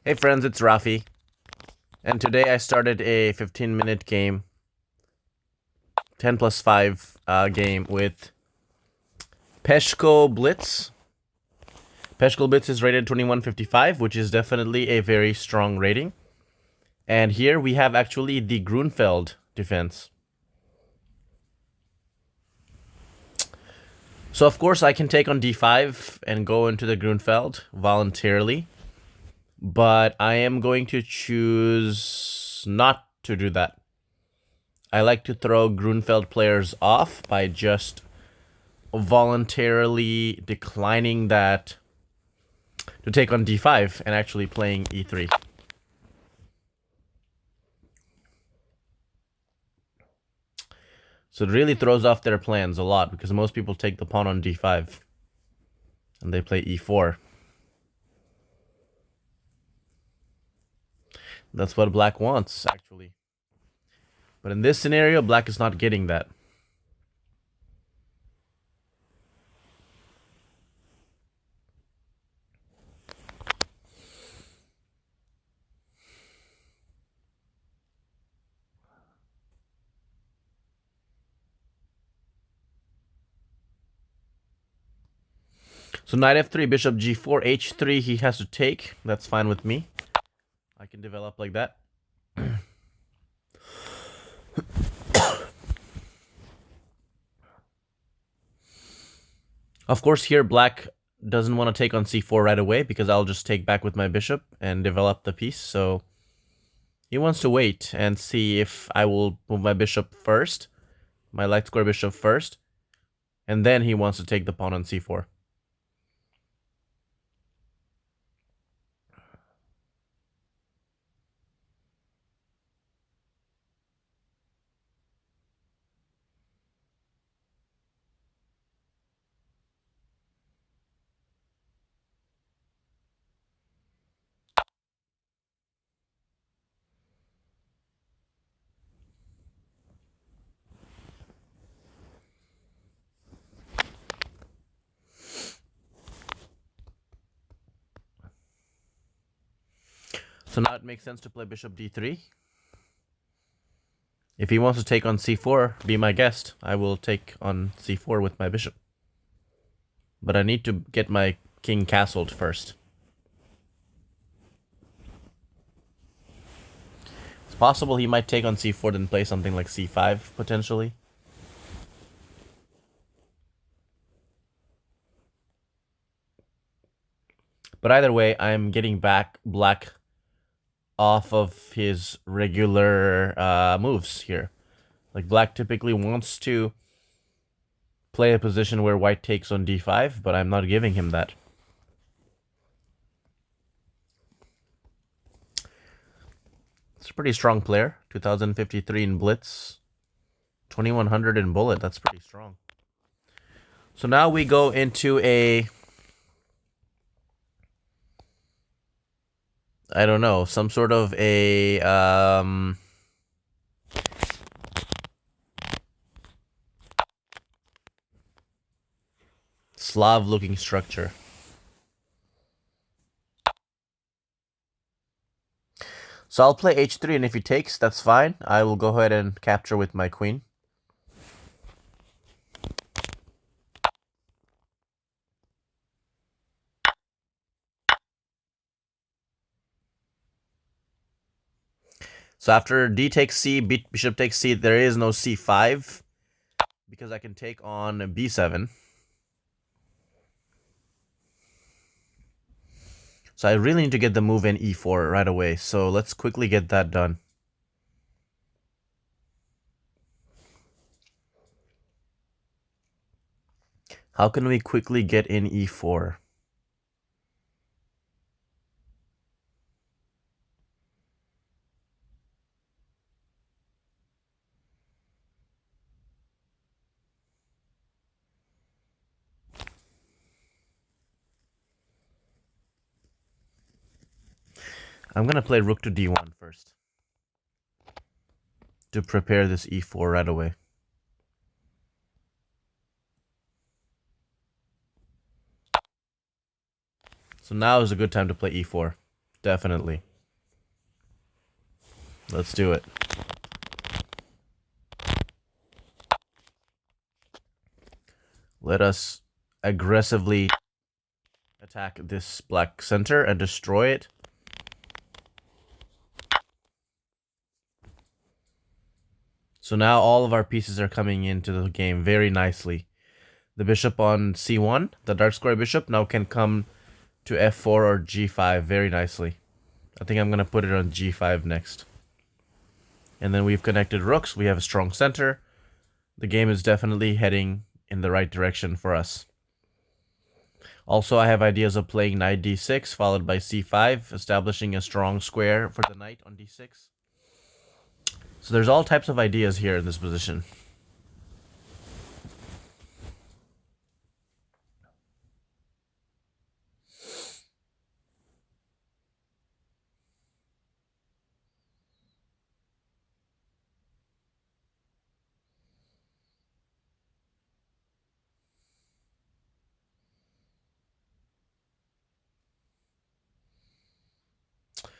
Hey friends, it's Rafi, and today I started a 15-minute game, 10 plus 5 game with Peshko Blitz. Peshko Blitz is rated 2155, which is definitely a very strong rating. And here we have actually the Grunfeld Defense. So of course I can take on d5 and go into the Grunfeld voluntarily, but I am going to choose not to do that. I like to throw Grunfeld players off by just voluntarily declining that to take on d5 and actually playing e3. So it really throws off their plans a lot because most people take the pawn on d5 and they play e4. That's what black wants, actually. But in this scenario, black is not getting that. So knight f3, bishop g4, h3 he has to take. That's fine with me. I can develop like that. Of course, here black doesn't want to take on c4 right away because I'll just take back with my bishop and develop the piece. So he wants to wait and see if I will move my bishop first, my light square bishop first, and then he wants to take the pawn on c4. So now it makes sense to play bishop d3. If he wants to take on c4, be my guest. I will take on c4 with my bishop. But I need to get my king castled first. It's possible he might take on c4 then play something like c5, potentially. But either way, I'm getting back black off of his regular moves here. Like black typically wants to play a position where white takes on d5, but I'm not giving him that. It's a pretty strong player. 2053 in Blitz. 2100 in Bullet. That's pretty strong. So now we go into a... I don't know, some sort of a... Slav-looking structure. So I'll play h3, and if he takes, that's fine. I will go ahead and capture with my queen. So after d takes c, bishop takes c, there is no c5 because I can take on b7. So I really need to get the move in e4 right away. So let's quickly get that done. How can we quickly get in e4? I'm going to play rook to d1 first to prepare this e4 right away. So now is a good time to play e4. Definitely. Let's do it. Let us aggressively attack this black center and destroy it. So now all of our pieces are coming into the game very nicely. The bishop on c1, the dark square bishop, now can come to f4 or g5 very nicely. I think I'm going to put it on g5 next. And then we've connected rooks. We have a strong center. The game is definitely heading in the right direction for us. Also, I have ideas of playing knight d6 followed by c5, establishing a strong square for the knight on d6. So there's all types of ideas here in this position.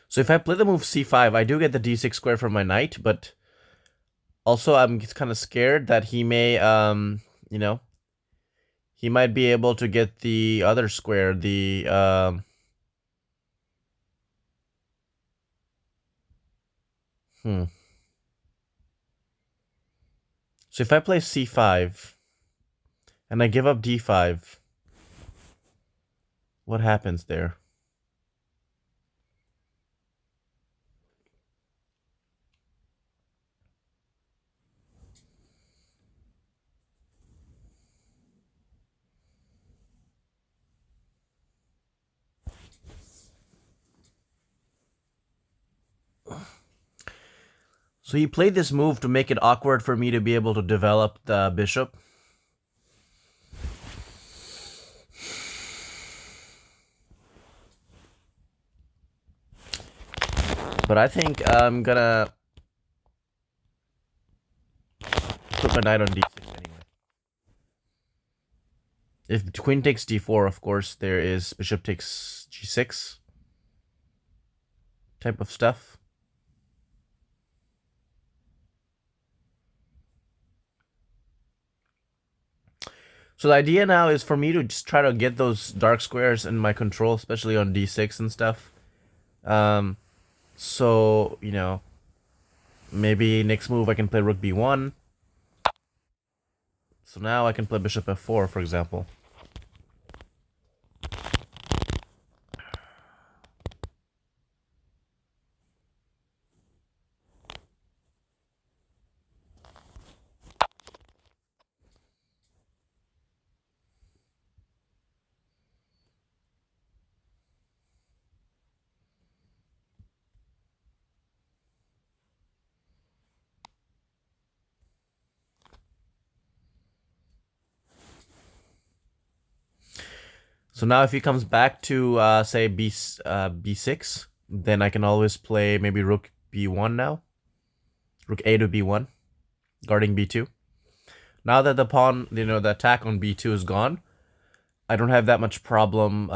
So if I play the move c5, I do get the d6 square from my knight, but also I'm kind of scared that he may, you know, he might be able to get the other square, the, So if I play c5 and I give up d5, what happens there? So he played this move to make it awkward for me to be able to develop the bishop. But I think I'm gonna put my knight on d6 anyway. If queen takes d4, of course, there is bishop takes g6 type of stuff. So the idea now is for me to just try to get those dark squares in my control, especially on d6 and stuff. So, you know, maybe next move I can play rook b1. So now I can play bishop f4, for example. So now if he comes back to, say, b6, then I can always play maybe rook b1 now. Rook a to b1, guarding b2. Now that the pawn, you know, the attack on b2 is gone, I don't have that much problem.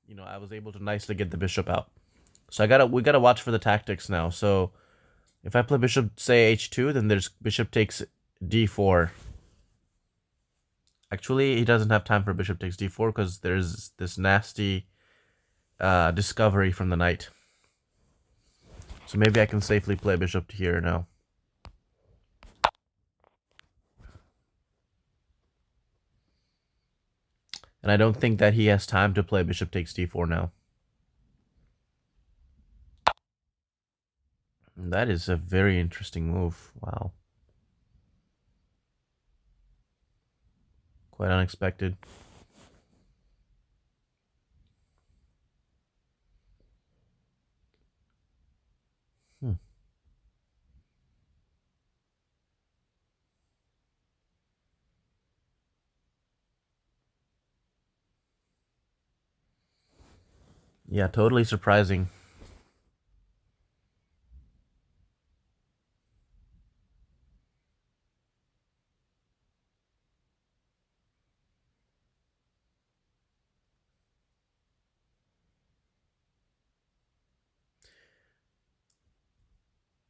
You know, I was able to nicely get the bishop out. So we gotta watch for the tactics now. So if I play bishop, say, h2, then there's bishop takes d4. Actually, he doesn't have time for bishop takes d4 because there's this nasty discovery from the knight. So maybe I can safely play bishop here now. And I don't think that he has time to play bishop takes d4 now. And that is a very interesting move. Wow. Quite unexpected. Yeah, totally surprising.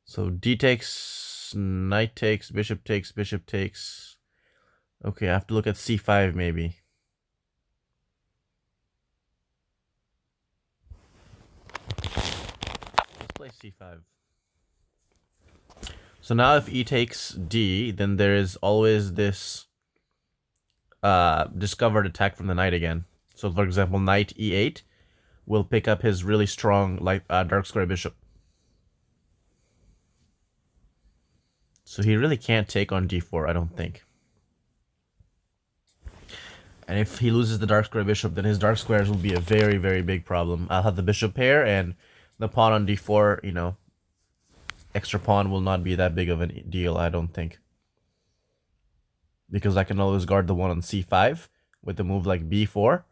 So d takes, knight takes, bishop takes, bishop takes. Okay, I have to look at c5 maybe. Let's play c5. So now if e takes d, then there is always this discovered attack from the knight again. So for example, knight e8 will pick up his really strong dark square bishop. So he really can't take on d4, I don't think. And if he loses the dark square bishop, then his dark squares will be a very, very big problem. I'll have the bishop pair, and the pawn on d4, you know, extra pawn will not be that big of a deal, I don't think. Because I can always guard the one on c5 with a move like b4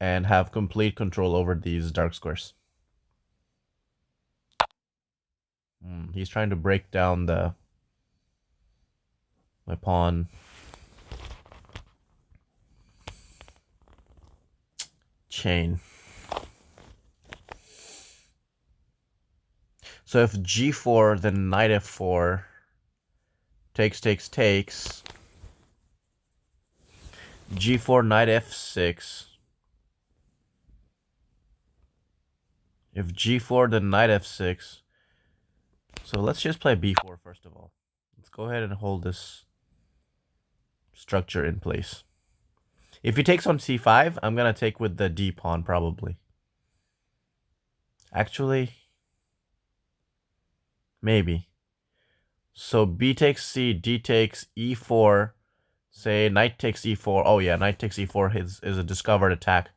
and have complete control over these dark squares. He's trying to break down my pawn. Chain. So if g4, then knight f4 takes, g4, knight f6. If g4, then knight f6. So let's just play b4 first of all. Let's go ahead and hold this structure in place. If he takes on c5, I'm going to take with the d pawn probably. Actually, maybe. So b takes c, d takes e4. Say knight takes e4. Oh yeah, knight takes e4 is a discovered attack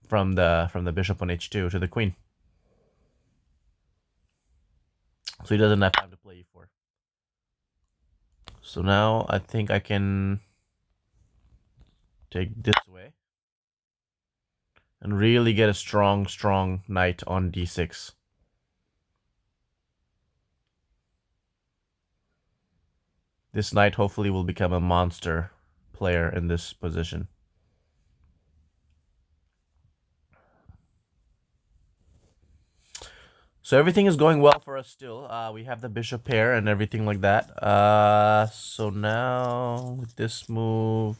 from the bishop on h2 to the queen. So he doesn't have time to play e4. So now I think I can take this way and really get a strong knight on d6. This knight hopefully will become a monster player in this position. So everything is going well for us still. We have the bishop pair and everything like that. So now with this move,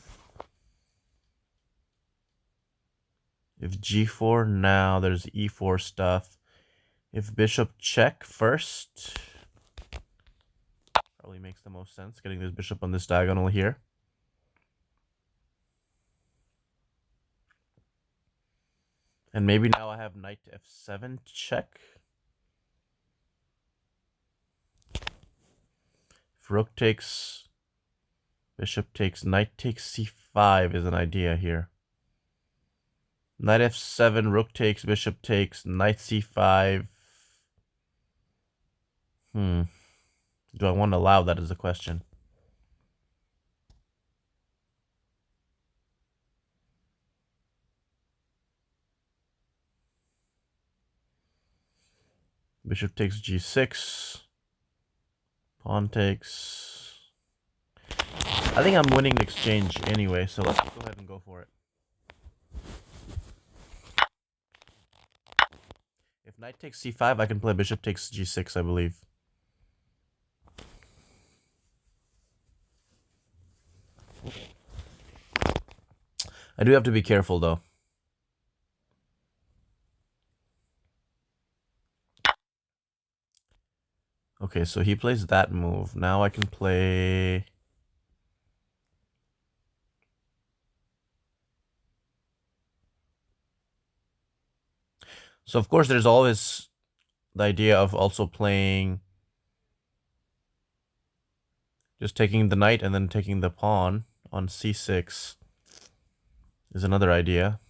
if g4 now, there's e4 stuff. If bishop check first, probably makes the most sense, getting this bishop on this diagonal here. And maybe now I have knight f7 check. If rook takes, bishop takes, knight takes c5 is an idea here. Knight f7, rook takes, bishop takes, knight c5. Do I want to allow that is the question. Bishop takes g6. Pawn takes. I think I'm winning the exchange anyway, so let's go ahead and go for it. If knight takes c5, I can play bishop takes g6, I believe. I do have to be careful, though. Okay, so he plays that move. Now I can play... So, of course, there's always the idea of also playing... Just taking the knight and then taking the pawn on c6 is another idea.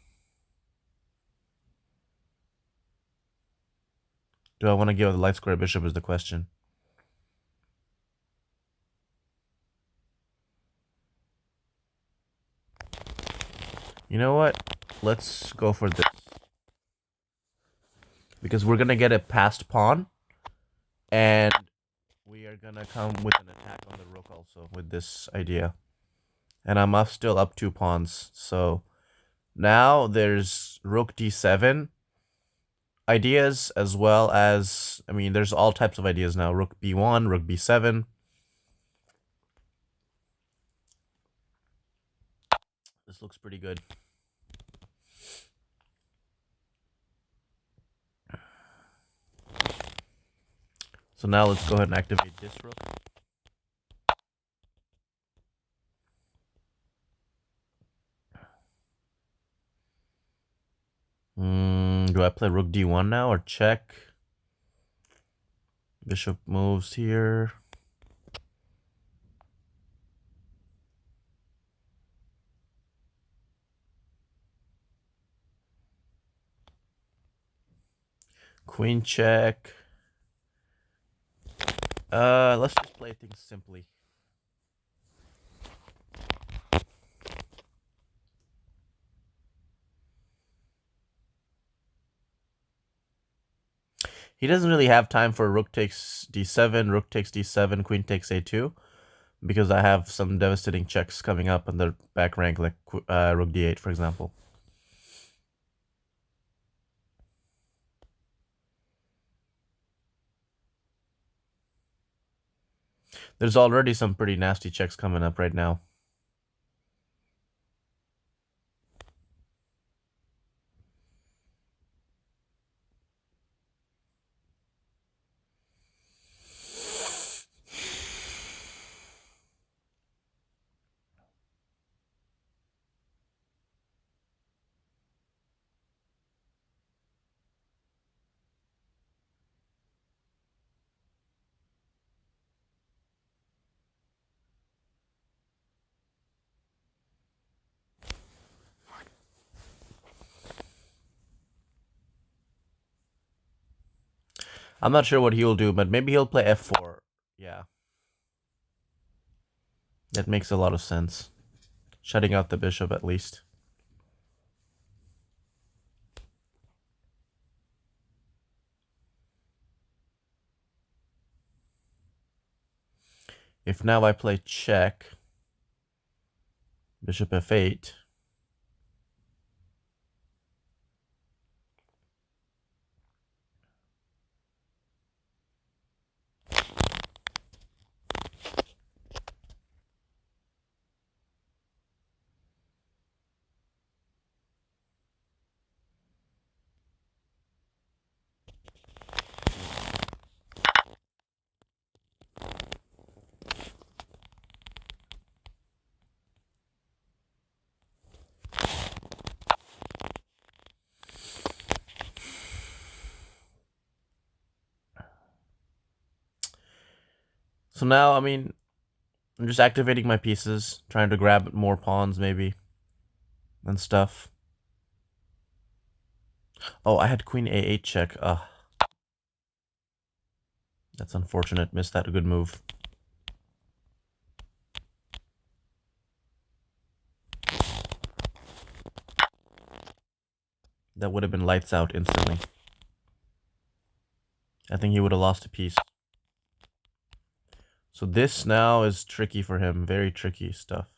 Do I want to give the light square bishop is the question. You know what? Let's go for this. Because we're going to get a passed pawn. And we are going to come with an attack on the rook also with this idea. And I'm still up 2 pawns. So now there's rook d7. ideas as well as, I mean, there's all types of ideas now. Rook b1, rook b7. This looks pretty good. So now let's go ahead and activate this rook. Do I play rook d1 now or check? Bishop moves here. Queen check. Let's just play things simply. He doesn't really have time for rook takes d7, rook takes d7, queen takes a2, because I have some devastating checks coming up in the back rank, like rook d8, for example. There's already some pretty nasty checks coming up right now. I'm not sure what he'll do, but maybe he'll play f4. Yeah. That makes a lot of sense. Shutting out the bishop at least. If now I play check, bishop f8, so now, I mean, I'm just activating my pieces, trying to grab more pawns maybe, and stuff. Oh, I had queen a8 check. That's unfortunate. Missed that good move. That would have been lights out instantly. I think he would have lost a piece. So this now is tricky for him. Very tricky stuff.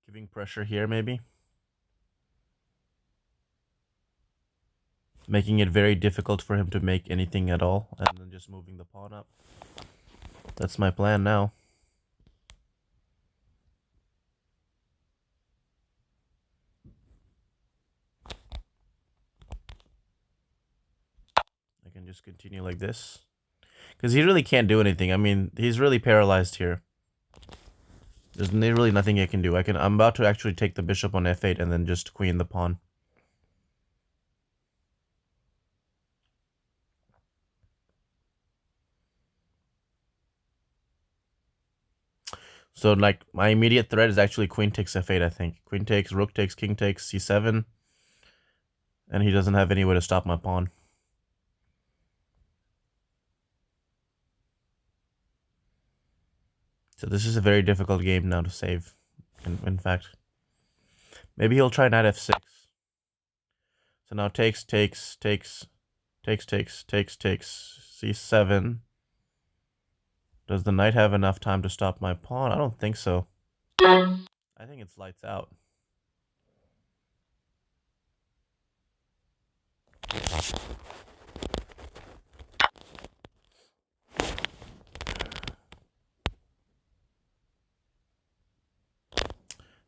Giving pressure here, maybe. Making it very difficult for him to make anything at all, and then just moving the pawn up. That's my plan now. I can just continue like this. Because he really can't do anything. I mean, he's really paralyzed here. There's really nothing I can do. I'm about to actually take the bishop on f8 and then just queen the pawn. So, like, my immediate threat is actually queen takes f8, I think. Queen takes, rook takes, king takes, c7. And he doesn't have any way to stop my pawn. So this is a very difficult game now to save. In fact, maybe he'll try knight f6. So now takes, c7. Does the knight have enough time to stop my pawn? I don't think so. I think it's lights out.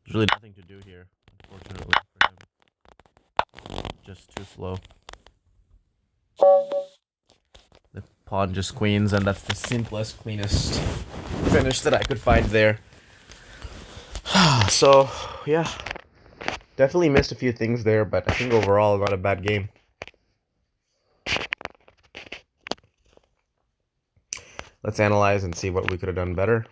There's really nothing to do here, unfortunately for him. Just too slow. The pawn just queens, and that's the simplest, cleanest finish that I could find there. So, yeah. Definitely missed a few things there, but I think overall not a bad game. Let's analyze and see what we could have done better.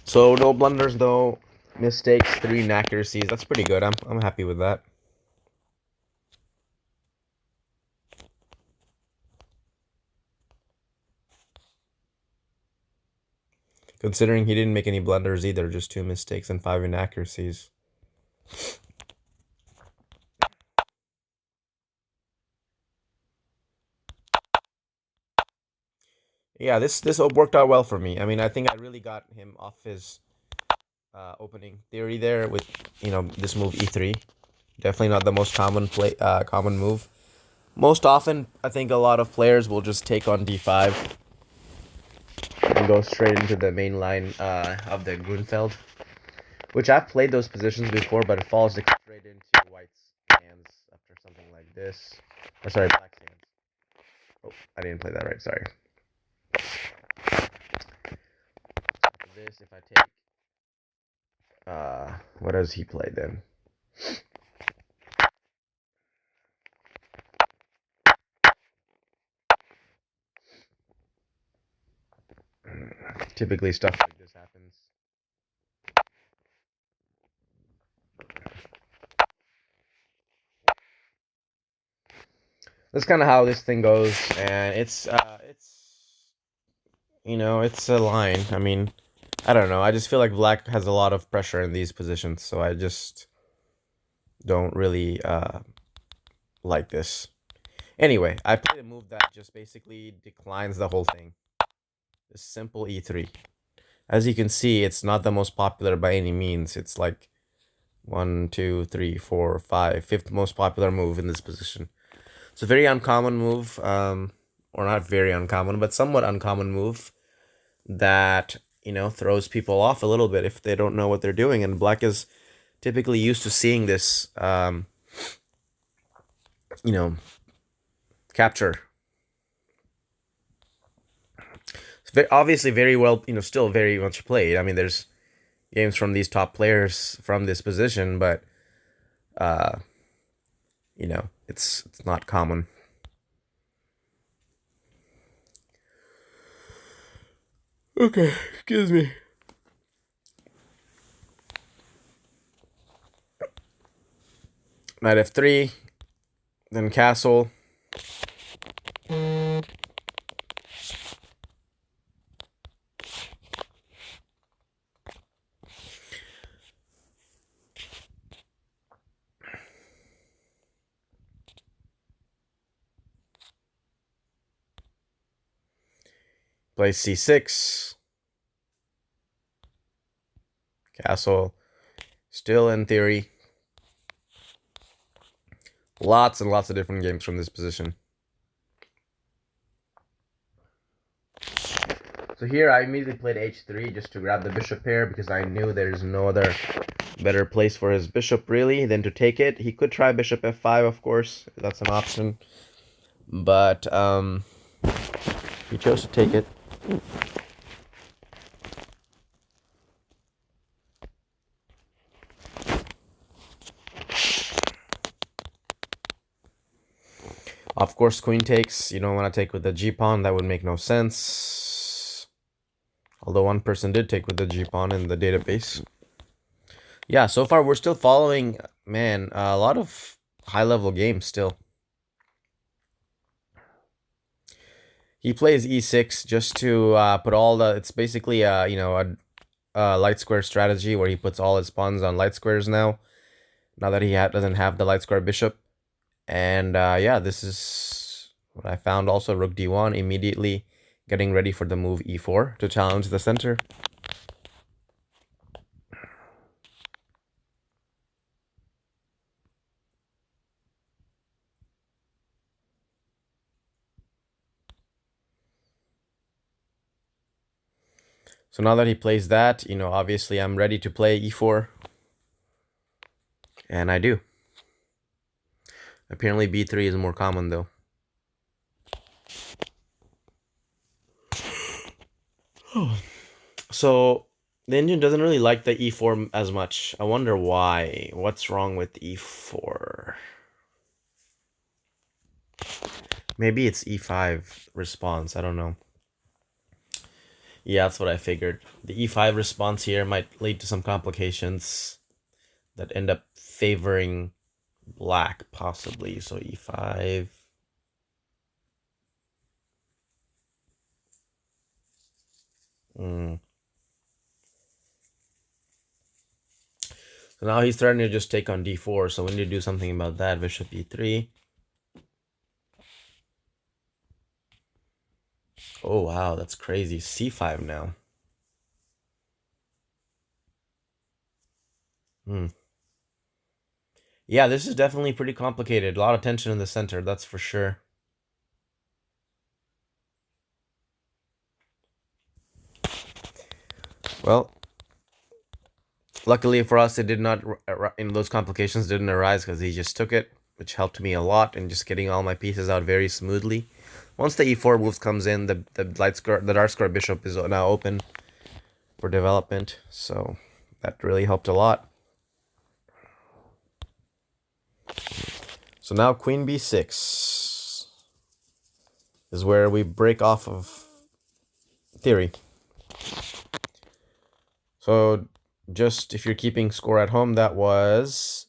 So no blunders, no mistakes, 3 inaccuracies. That's pretty good. I'm happy with that. Considering he didn't make any blunders either, just 2 mistakes and 5 inaccuracies. Yeah, this worked out well for me. I mean, I think I really got him off his opening theory there with, this move e3. Definitely not the most common move. Most often, I think a lot of players will just take on d5 and go straight into the main line of the Grunfeld, which I've played those positions before, but it falls straight into white's hands after something like this. Or sorry, black's hands. Oh, I didn't play that right. Sorry. After this, if I take, what does he play then? Typically, stuff like this happens. That's kind of how this thing goes, and it's a line. I mean, I don't know. I just feel like black has a lot of pressure in these positions, so I just don't really like this. Anyway, I played a move that just basically declines the whole thing. This simple e3. As you can see, it's not the most popular by any means. It's like 1, 2, 3, 4, 5, fifth most popular move in this position. It's a very uncommon move, or not very uncommon, but somewhat uncommon move that, throws people off a little bit if they don't know what they're doing. And black is typically used to seeing this, capture. It's obviously very well, still very much played. I mean, there's games from these top players from this position, but, it's not common. Okay, excuse me. Knight f3, then castle. Play c6. Castle. Still in theory. Lots and lots of different games from this position. So here I immediately played h3 just to grab the bishop pair because I knew there's no other better place for his bishop really than to take it. He could try bishop f5, of course. That's an option. But he chose to take it. Of course, queen takes. You don't want to take with the g-pawn. That would make no sense. Although one person did take with the g-pawn in the database. Yeah, so far we're still following, man, a lot of high-level games still. He plays e6 just to put all the... It's basically, you know, a light square strategy where he puts all his pawns on light squares now. Now that he doesn't have the light square bishop. And yeah, this is what I found also. Rook d1, immediately getting ready for the move e4 to challenge the center. So now that he plays that, you know, obviously I'm ready to play e4. And I do. Apparently b3 is more common though. So the engine doesn't really like the e4 as much. I wonder why. What's wrong with e4? Maybe it's e5 response. I don't know. Yeah, that's what I figured. The e5 response here might lead to some complications that end up favoring black, possibly. So e5. So now he's threatening to just take on d4, so we need to do something about that. Bishop e3. Oh, wow, that's crazy. c5 now. Yeah, this is definitely pretty complicated. A lot of tension in the center, that's for sure. Well, luckily for us, it did not, those complications didn't arise because he just took it, which helped me a lot in just getting all my pieces out very smoothly. Once the e4 moves comes in, the dark square bishop is now open for development, so that really helped a lot. So now queen b6 is where we break off of theory. So just if you're keeping score at home, that was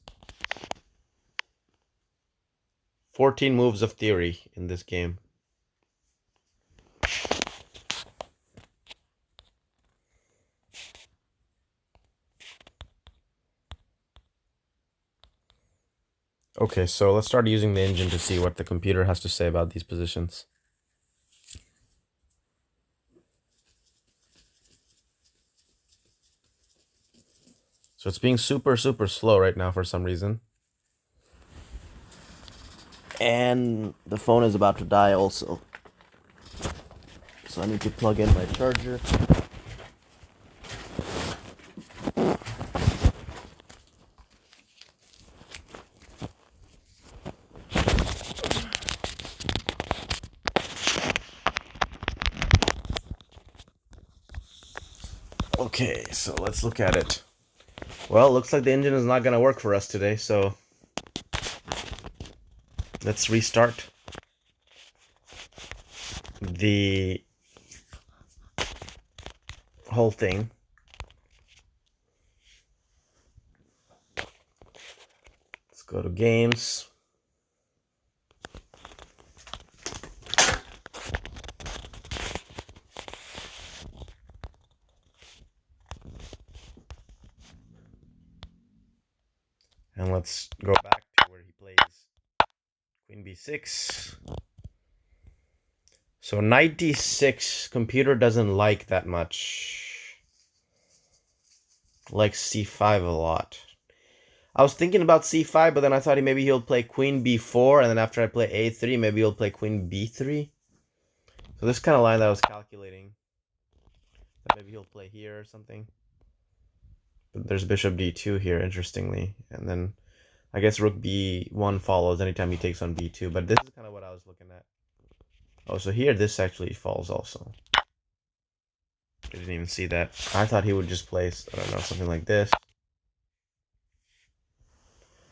14 moves of theory in this game. Okay, so let's start using the engine to see what the computer has to say about these positions. So it's being super slow right now for some reason. And the phone is about to die also. So I need to plug in my charger. Okay, so let's look at it. Well, it looks like the engine is not going to work for us today, so let's restart the whole thing. Let's go to games. And let's go back to where he plays queen b6. So knight d6, computer doesn't like that much. Likes c5 a lot. I was thinking about c5, but then I thought maybe he'll play queen b4, and then after I play a3, maybe he'll play queen b3. So this kind of line that I was calculating. That maybe he'll play here or something. But there's bishop d2 here, interestingly. And then I guess rook b1 follows anytime he takes on b2. But this is kind of what I was looking at. Oh, so here this actually falls also. I didn't even see that. I thought he would just place, I don't know, something like this.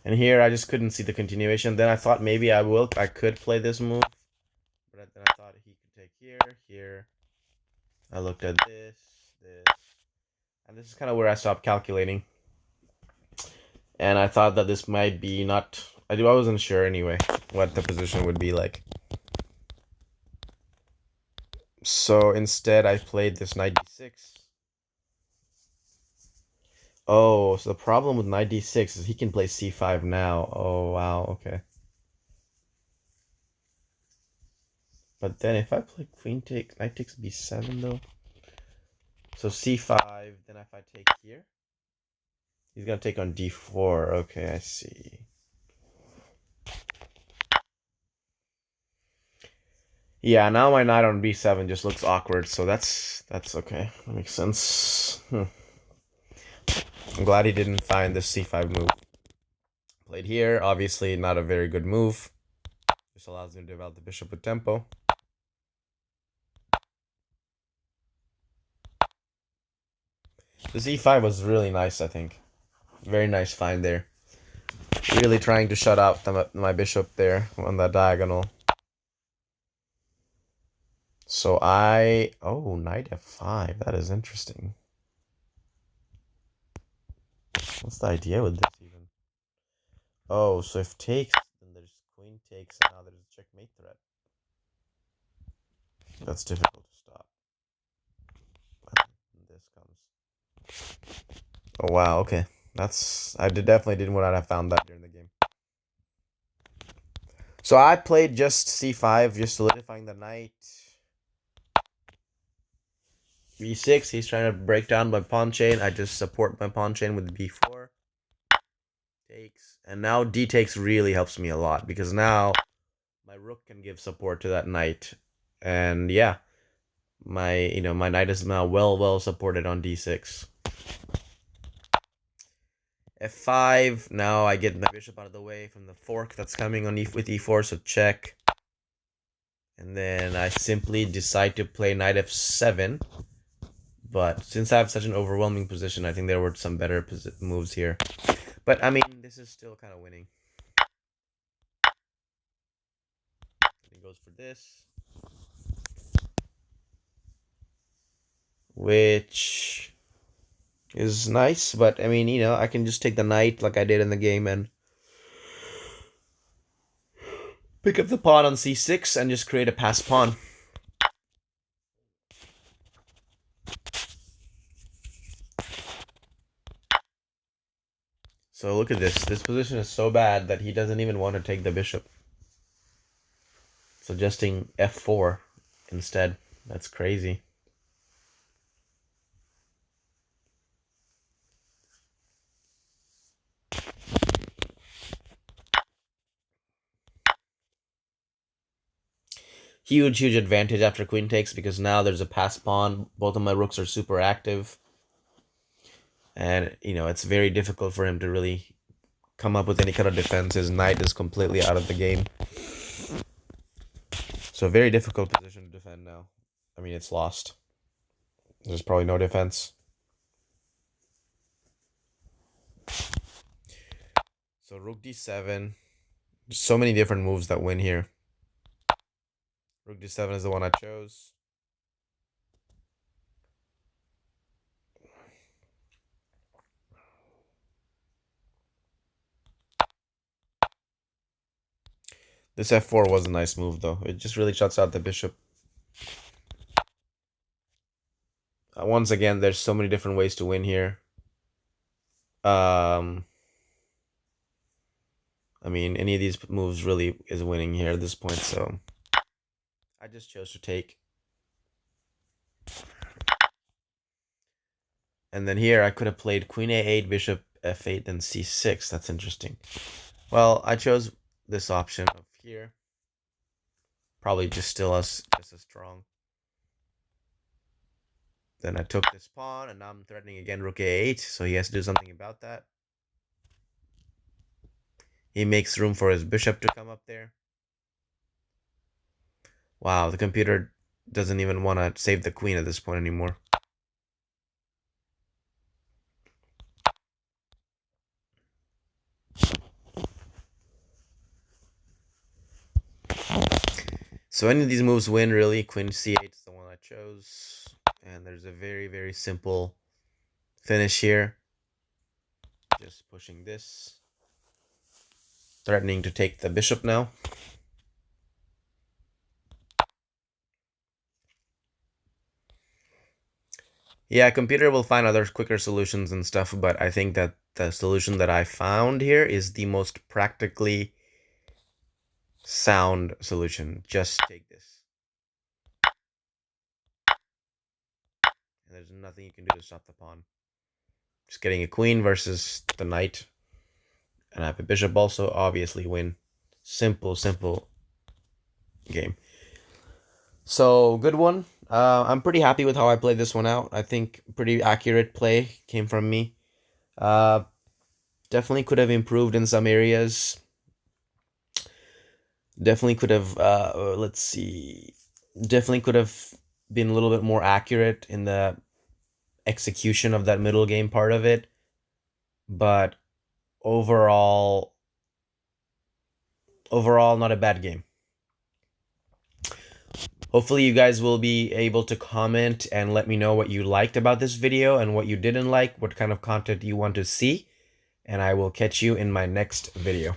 And here I just couldn't see the continuation. Then I thought maybe I could play this move. But then I thought he could take here. I looked at this. And this is kind of where I stopped calculating. And I thought that this might be not... I wasn't sure anyway what the position would be like. So instead I played this knight d6. Oh, so the problem with knight d6 is he can play c5 now. Oh, wow, okay. But then if I play knight takes b7 though. So c5, then if I take here, he's gonna take on d4. Okay, I see. Yeah, now my knight on b7 just looks awkward, so that's okay. That makes sense. I'm glad he didn't find this c5 move. Played here, obviously not a very good move. Just allows him to develop the bishop with tempo. The c5 was really nice, I think. Very nice find there. Really trying to shut out my bishop there on that diagonal. So oh, knight f5. That is interesting. What's the idea with this even? Oh, so if takes, then there's queen takes, and now there's a checkmate threat. That's difficult to stop. This comes. Oh wow, okay. I definitely didn't want to have found that during the game. So I played just c5, just solidifying the knight. b6, he's trying to break down my pawn chain. I just support my pawn chain with b4. Takes. And now d takes really helps me a lot, because now my rook can give support to that knight. And yeah, my knight is now well supported on d6. f5, now I get my bishop out of the way from the fork that's coming on with e4, so check. And then I simply decide to play knight f7. But since I have such an overwhelming position, I think there were some better moves here. But I mean, this is still kind of winning. He goes for this, which is nice. But I mean, I can just take the knight like I did in the game and pick up the pawn on c6 and just create a passed pawn. So look at this. This position is so bad that he doesn't even want to take the bishop. Suggesting f4 instead. That's crazy. Huge advantage after queen takes, because now there's a passed pawn. Both of my rooks are super active. And, it's very difficult for him to really come up with any kind of defense. His knight is completely out of the game. So a very difficult position to defend now. I mean, it's lost. There's probably no defense. So rook d7. There's so many different moves that win here. Rook d7 is the one I chose. This f4 was a nice move, though. It just really shuts out the bishop. Once again, there's so many different ways to win here. I mean, any of these moves really is winning here at this point, so I just chose to take. And then here, I could have played queen a8, bishop f8, then c6. That's interesting. Well, I chose this option of here. Probably just still just as strong. Then I took this pawn, and now I'm threatening again rook a8, so he has to do something about that. He makes room for his bishop to come up there. Wow, the computer doesn't even want to save the queen at this point anymore. So any of these moves win, really. Queen c8 is the one I chose. And there's a very, very simple finish here. Just pushing this. Threatening to take the bishop now. Yeah, computer will find other quicker solutions and stuff, but I think that the solution that I found here is the most practically sound solution. Just take this. And there's nothing you can do to stop the pawn. Just getting a queen versus the knight. And I have a bishop also, obviously win. Simple, simple game. So, good one. I'm pretty happy with how I played this one out. I think pretty accurate play came from me. Definitely could have improved in some areas. Definitely could have, let's see, definitely could have been a little bit more accurate in the execution of that middle game part of it. But overall, not a bad game. Hopefully you guys will be able to comment and let me know what you liked about this video and what you didn't like, what kind of content you want to see, and I will catch you in my next video.